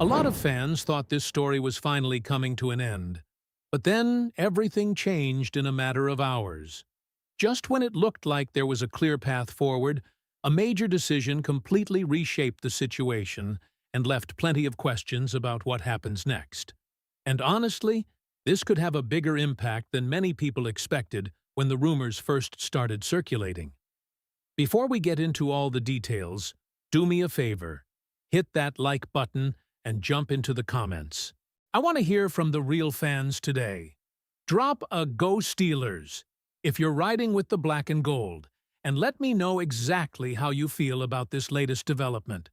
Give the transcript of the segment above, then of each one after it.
A lot of fans thought this story was finally coming to an end. But then everything changed in a matter of hours. Just when it looked like there was a clear path forward, a major decision completely reshaped the situation and left plenty of questions about what happens next. And honestly, this could have a bigger impact than many people expected when the rumors first started circulating. Before we get into all the details, do me a favor. Hit that like button and jump into the comments. I want to hear from the real fans today. Drop a "Go Steelers" if you're riding with the black and gold, and let me know exactly how you feel about this latest development.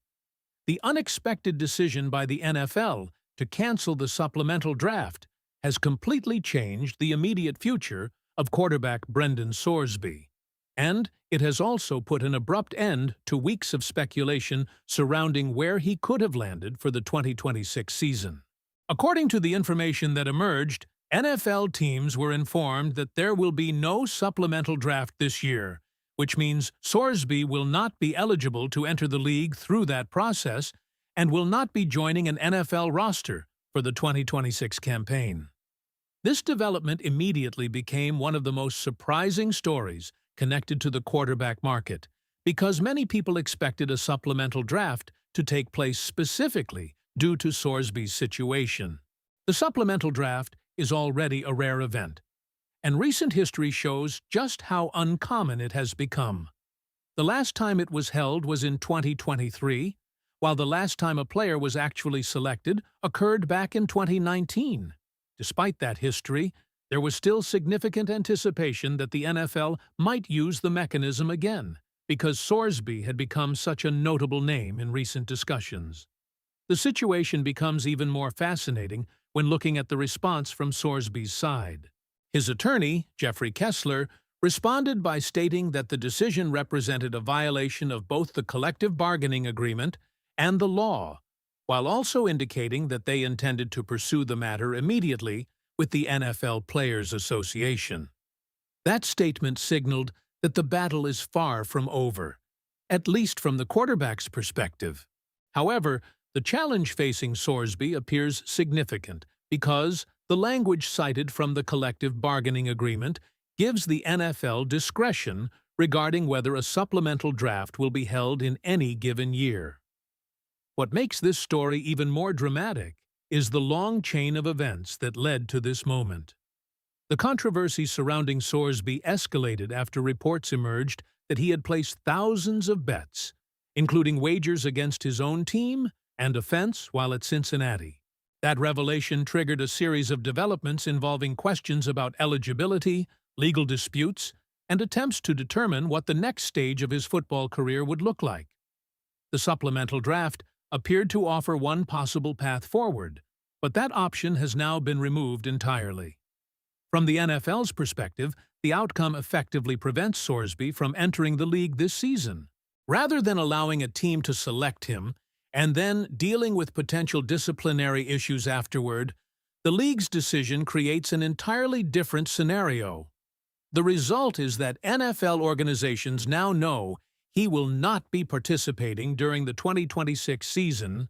The unexpected decision by the NFL to cancel the supplemental draft has completely changed the immediate future of quarterback Brendan Sorsby. And it has also put an abrupt end to weeks of speculation surrounding where he could have landed for the 2026 season. According to the information that emerged, NFL teams were informed that there will be no supplemental draft this year, which means Sorsby will not be eligible to enter the league through that process and will not be joining an NFL roster for the 2026 campaign. This development immediately became one of the most surprising stories connected to the quarterback market, because many people expected a supplemental draft to take place specifically due to Sorsby's situation. The supplemental draft is already a rare event, and recent history shows just how uncommon it has become. The last time it was held was in 2023, while the last time a player was actually selected occurred back in 2019. Despite that history, there was still significant anticipation that the NFL might use the mechanism again, because Sorsby had become such a notable name in recent discussions. The situation becomes even more fascinating when looking at the response from Sorsby's side. His attorney, Jeffrey Kessler, responded by stating that the decision represented a violation of both the collective bargaining agreement and the law, while also indicating that they intended to pursue the matter immediately with the NFL Players Association. That statement signaled that the battle is far from over, at least from the quarterback's perspective. However, the challenge facing Sorsby appears significant because the language cited from the collective bargaining agreement gives the NFL discretion regarding whether a supplemental draft will be held in any given year. What makes this story even more dramatic is the long chain of events that led to this moment. The controversy surrounding Sorsby escalated after reports emerged that he had placed thousands of bets, including wagers against his own team and a fence while at Cincinnati. That revelation triggered a series of developments involving questions about eligibility, legal disputes, and attempts to determine what the next stage of his football career would look like. The supplemental draft appeared to offer one possible path forward, but that option has now been removed entirely. From the NFL's perspective, the outcome effectively prevents Sorsby from entering the league this season. Rather than allowing a team to select him and then dealing with potential disciplinary issues afterward, the league's decision creates an entirely different scenario. The result is that NFL organizations now know he will not be participating during the 2026 season,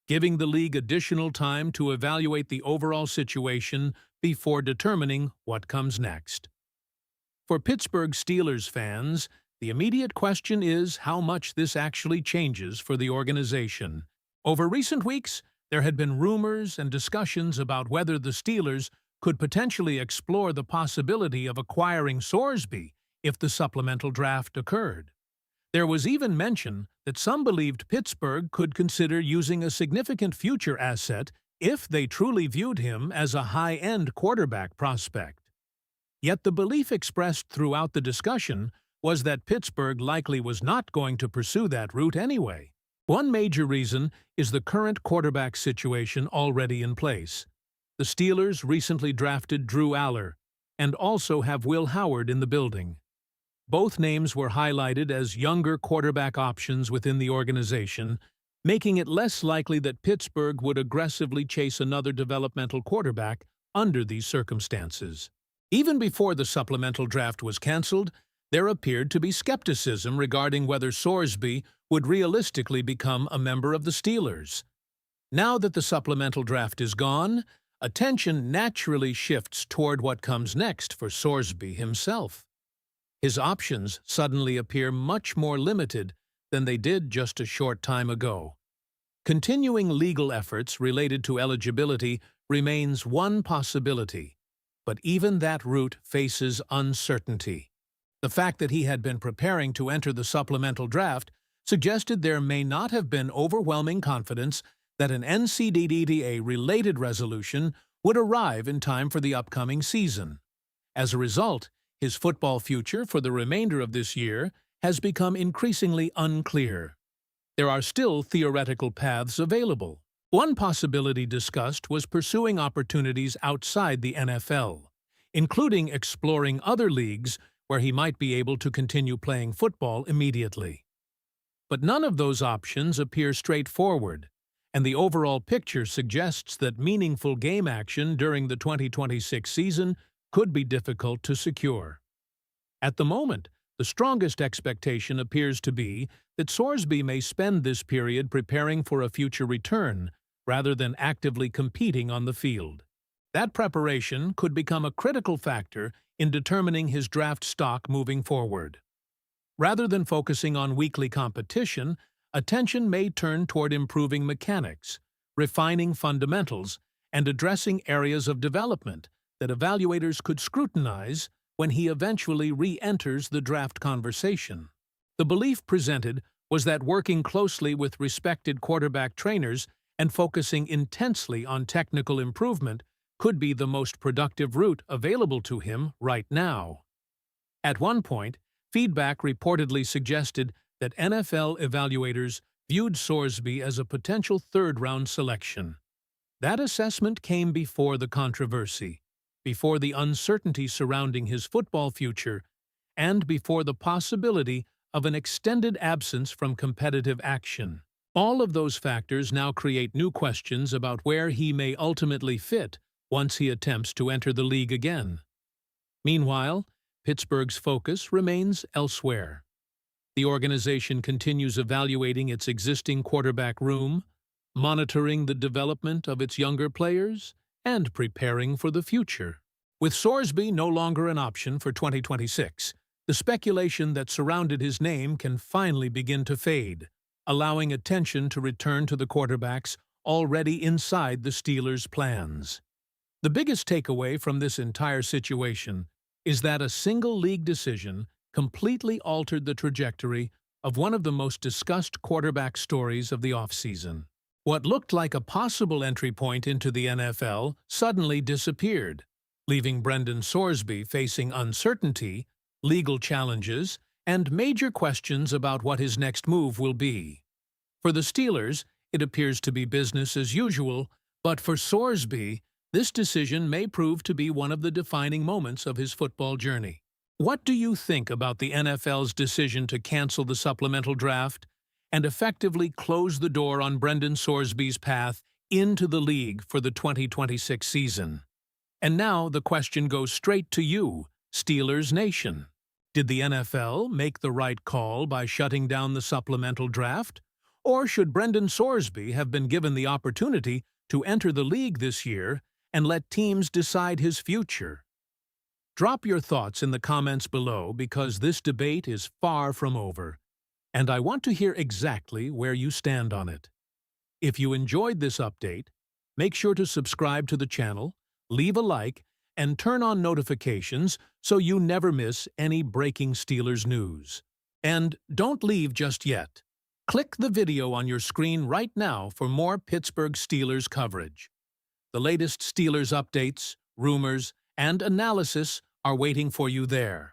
giving the league additional time to evaluate the overall situation before determining what comes next. For Pittsburgh Steelers fans, the immediate question is how much this actually changes for the organization. Over recent weeks, there had been rumors and discussions about whether the Steelers could potentially explore the possibility of acquiring Sorsby if the supplemental draft occurred. There was even mention that some believed Pittsburgh could consider using a significant future asset if they truly viewed him as a high-end quarterback prospect. Yet the belief expressed throughout the discussion was that Pittsburgh likely was not going to pursue that route anyway. One major reason is the current quarterback situation already in place. The Steelers recently drafted Drew Aller and also have Will Howard in the building. Both names were highlighted as younger quarterback options within the organization, making it less likely that Pittsburgh would aggressively chase another developmental quarterback under these circumstances. Even before the supplemental draft was canceled, there appeared to be skepticism regarding whether Sorsby would realistically become a member of the Steelers. Now that the supplemental draft is gone, attention naturally shifts toward what comes next for Sorsby himself. His options suddenly appear much more limited than they did just a short time ago. Continuing legal efforts related to eligibility remains one possibility, but even that route faces uncertainty. The fact that he had been preparing to enter the supplemental draft suggested there may not have been overwhelming confidence that an NCDDA-related resolution would arrive in time for the upcoming season. As a result, his football future for the remainder of this year has become increasingly unclear. There are still theoretical paths available. One possibility discussed was pursuing opportunities outside the NFL, including exploring other leagues where he might be able to continue playing football immediately. But none of those options appear straightforward, and the overall picture suggests that meaningful game action during the 2026 season could be difficult to secure. At the moment, the strongest expectation appears to be that Sorsby may spend this period preparing for a future return rather than actively competing on the field. That preparation could become a critical factor in determining his draft stock moving forward. Rather than focusing on weekly competition, attention may turn toward improving mechanics, refining fundamentals, and addressing areas of development that evaluators could scrutinize when he eventually re-enters the draft conversation. The belief presented was that working closely with respected quarterback trainers and focusing intensely on technical improvement could be the most productive route available to him right now. At one point, feedback reportedly suggested that NFL evaluators viewed Sorsby as a potential third-round selection. That assessment came before the controversy, before the uncertainty surrounding his football future, and before the possibility of an extended absence from competitive action. All of those factors now create new questions about where he may ultimately fit once he attempts to enter the league again. Meanwhile, Pittsburgh's focus remains elsewhere. The organization continues evaluating its existing quarterback room, monitoring the development of its younger players, and preparing for the future. With Sorsby no longer an option for 2026, the speculation that surrounded his name can finally begin to fade, allowing attention to return to the quarterbacks already inside the Steelers' plans. The biggest takeaway from this entire situation is that a single league decision completely altered the trajectory of one of the most discussed quarterback stories of the offseason. What looked like a possible entry point into the NFL suddenly disappeared, leaving Brendan Sorsby facing uncertainty, legal challenges, and major questions about what his next move will be. For the Steelers, it appears to be business as usual, but for Sorsby, this decision may prove to be one of the defining moments of his football journey. What do you think about the NFL's decision to cancel the supplemental draft and effectively close the door on Brendan Sorsby's path into the league for the 2026 season? And now the question goes straight to you, Steelers Nation. Did the NFL make the right call by shutting down the supplemental draft? Or should Brendan Sorsby have been given the opportunity to enter the league this year and let teams decide his future? Drop your thoughts in the comments below because this debate is far from over, and I want to hear exactly where you stand on it. If you enjoyed this update, make sure to subscribe to the channel, leave a like, and turn on notifications so you never miss any breaking Steelers news. And don't leave just yet. Click the video on your screen right now for more Pittsburgh Steelers coverage. The latest Steelers updates, rumors, and analysis are waiting for you there.